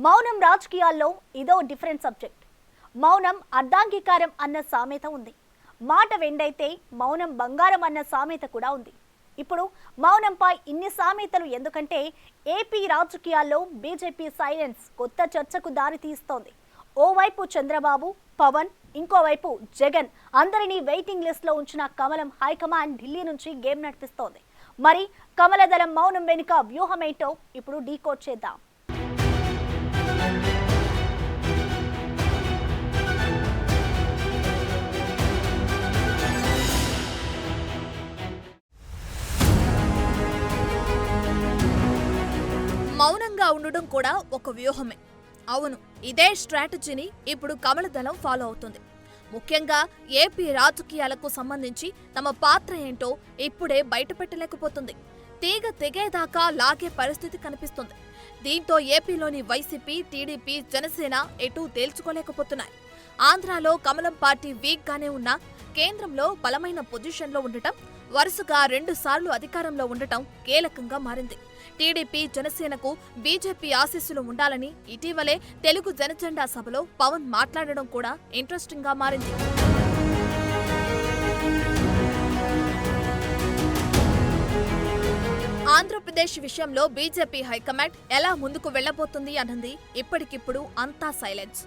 మౌనం రాజకీయాల్లో ఇదో డిఫరెంట్ సబ్జెక్ట్. మౌనం అర్ధాంగీకారం అన్న సామెత ఉంది. మాట వెండైతే మౌనం బంగారం అన్న సామెత కూడా ఉంది. ఇప్పుడు మౌనంపై ఇన్ని సామెతలు ఎందుకంటే ఏపీ రాజకీయాల్లో బీజేపీ సైలెన్స్ కొత్త చర్చకు దారి తీస్తోంది. ఓవైపు చంద్రబాబు, పవన్, ఇంకోవైపు జగన్ అందరినీ వెయిటింగ్ లిస్ట్ లో ఉంచిన కమలం హైకమాండ్ ఢిల్లీ నుంచి గేమ్ నడిపిస్తోంది. మరి కమలదళం మౌనం వెనుక వ్యూహమేంటో ఇప్పుడు డీకోడ్ చేద్దాం. మౌనంగా ఉండడం కూడా ఒక వ్యూహమే. అవును, ఇదే స్ట్రాటజీని ఇప్పుడు కమలదళం ఫాలో అవుతుంది. ముఖ్యంగా ఏపీ రాజకీయాలకు సంబంధించి తమ పాత్ర ఏంటో ఇప్పుడే బయటపెట్టలేకపోతుంది. తీగ తెగేదాకా లాగే పరిస్థితి కనిపిస్తుంది. దీంతో ఏపీలోని వైసీపీ, టీడీపీ, జనసేన ఎటూ తేల్చుకోలేకపోతున్నాయి. ఆంధ్రాలో కమలం పార్టీ వీక్ గానే ఉన్నా కేంద్రంలో బలమైన పొజిషన్లో ఉండటం, వరుసగా 2 సార్లు అధికారంలో ఉండటం కీలకంగా మారింది. టీడీపీ, జనసేనకు బీజేపీ ఆశీస్సులు ఉండాలని ఇటీవలే తెలుగు జనజెండా సభలో పవన్ మాట్లాడడం కూడా ఇంట్రెస్టింగ్ గా మారింది. ఆంధ్రప్రదేశ్ విషయంలో బీజేపీ హైకమాండ్ ఎలా ముందుకు వెళ్లబోతుంది అన్నది ఇప్పటికిప్పుడు అంతా సైలెన్స్.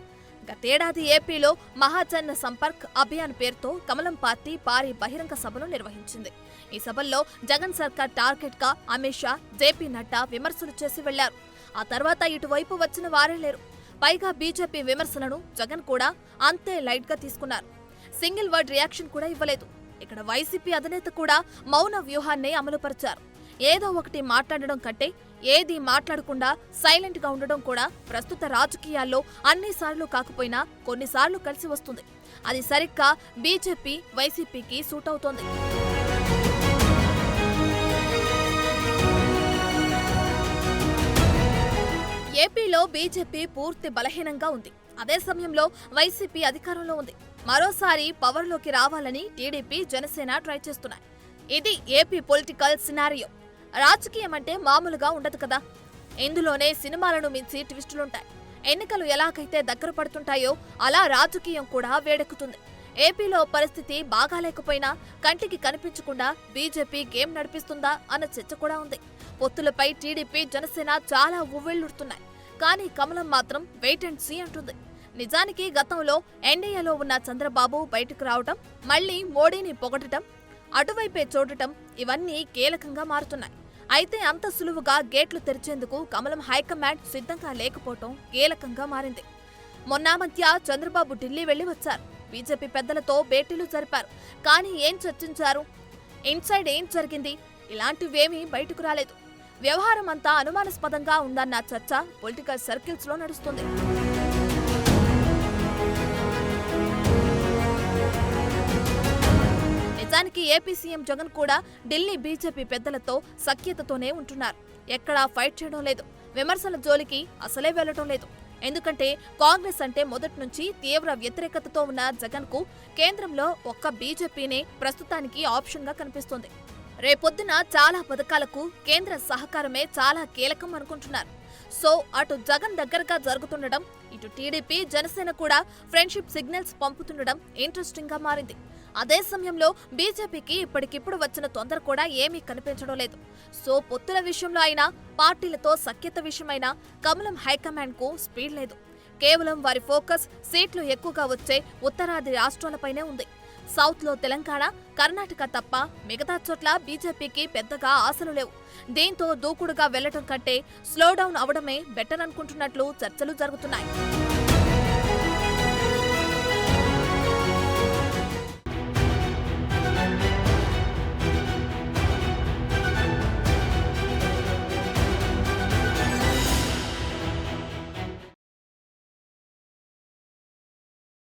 గతేడాది ఏపీలో మహాజన్ సంపర్క్ అభియాన్ పేరుతో కమలం పార్టీ భారీ బహిరంగ సభను నిర్వహించింది. ఈ సభల్లో జగన్ సర్కార్ టార్గెట్ గా అమిత్ షా, జేపీ నడ్డా విమర్శలు చేసి వెళ్లారు. ఆ తర్వాత ఇటువైపు వచ్చిన వారే లేరు. పైగా బీజేపీ విమర్శలను జగన్ కూడా అంతే లైట్ గా తీసుకున్నారు. సింగిల్ వర్డ్ రియాక్షన్ కూడా ఇవ్వలేదు. ఇక్కడ వైసీపీ అధినేత కూడా మౌన వ్యూహాన్నే అమలుపరిచారు. ఏదో ఒకటి మాట్లాడడం కంటే ఏది మాట్లాడకుండా సైలెంట్ గా ఉండడం కూడా ప్రస్తుత రాజకీయాల్లో అన్నిసార్లు కాకపోయినా కొన్నిసార్లు కలిసి వస్తుంది. అది సరిగ్గా బీజేపీ, వైసీపీకి సూట్ అవుతోంది. ఏపీలో బీజేపీ పూర్తి బలహీనంగా ఉంది. అదే సమయంలో వైసీపీ అధికారంలో ఉంది. మరోసారి పవర్లోకి రావాలని టీడీపీ, జనసేన ట్రై చేస్తున్నాయి. ఇది ఏపీ పొలిటికల్ సినారియో. రాజకీయం అంటే మామూలుగా ఉండదు కదా. ఇందులోనే సినిమాలను మించి ట్విస్టులుంటాయి. ఎన్నికలు ఎలాగైతే దగ్గర పడుతుంటాయో అలా రాజకీయం కూడా వేడెక్కుతుంది. ఏపీలో పరిస్థితి బాగాలేకపోయినా కంటికి కనిపించకుండా బీజేపీ గేమ్ నడిపిస్తుందా అన్న చర్చ కూడా ఉంది. పొత్తులపై టీడీపీ, జనసేన చాలా ఉవ్వెళ్లుడుతున్నాయి. కానీ కమలం మాత్రం వెయిట్ అండ్ సీ అంటుంది. నిజానికి గతంలో ఎన్డీఏలో ఉన్న చంద్రబాబు బయటకు రావటం, మళ్లీ మోడీని పొగడటం, అటువైపే చూడటం ఇవన్నీ కీలకంగా మారుతున్నాయి. అయితే అంత సులువుగా గేట్లు తెరిచేందుకు కమలం హైకమాండ్ సిద్ధంగా లేకపోవటం కీలకంగా మారింది. మొన్న మధ్య చంద్రబాబు ఢిల్లీ వెళ్లి వచ్చారు. బీజేపీ పెద్దలతో భేటీలు జరిపారు. కానీ ఏం చర్చించారు? ఇన్సైడ్ ఏం జరిగింది? ఇలాంటివేమీ బయటకు రాలేదు. వ్యవహారం అంతా అనుమానాస్పదంగా ఉందన్న చర్చ పొలిటికల్ సర్కిల్స్ లో నడుస్తుంది. నిజానికి ఏపీ సీఎం జగన్ కూడా ఢిల్లీ బీజేపీ పెద్దలతో సఖ్యతతోనే ఉంటున్నారు. ఎక్కడా ఫైట్ చేయడం లేదు. విమర్శల జోలికి అసలే వెళ్లడం లేదు. ఎందుకంటే కాంగ్రెస్ అంటే మొదటి నుంచి తీవ్ర వ్యతిరేకతతో ఉన్న జగన్ కు కేంద్రంలో ఒక్క బీజేపీనే ప్రస్తుతానికి ఆప్షన్ గా కనిపిస్తోంది. రేపొద్దున చాలా పథకాలకు కేంద్ర సహకారమే చాలా కీలకం అనుకుంటున్నారు. సో అటు జగన్ దగ్గరగా జరుగుతుండడం, ఇటు టీడీపీ, జనసేన కూడా ఫ్రెండ్షిప్ సిగ్నల్స్ పంపుతుండడం ఇంట్రెస్టింగ్ గా మారింది. అదే సమయంలో బీజేపీకి ఇప్పటికిప్పుడు వచ్చిన తొందర కూడా ఏమీ కనిపించడం లేదు. సో పొత్తుల విషయంలో అయినా, పార్టీలతో సఖ్యత విషయమైనా కమలం హైకమాండ్ కు స్పీడ్ లేదు. కేవలం వారి ఫోకస్ సీట్లు ఎక్కువగా వచ్చే ఉత్తరాది రాష్ట్రాలపైనే ఉంది. సౌత్ లో తెలంగాణ, కర్ణాటక తప్ప మిగతా చోట్ల బీజేపీకి పెద్దగా ఆశలు లేవు. దీంతో దూకుడుగా వెళ్లటం కంటే స్లోడౌన్ అవడమే బెటర్ అనుకుంటున్నట్లు చర్చలు జరుగుతున్నాయి.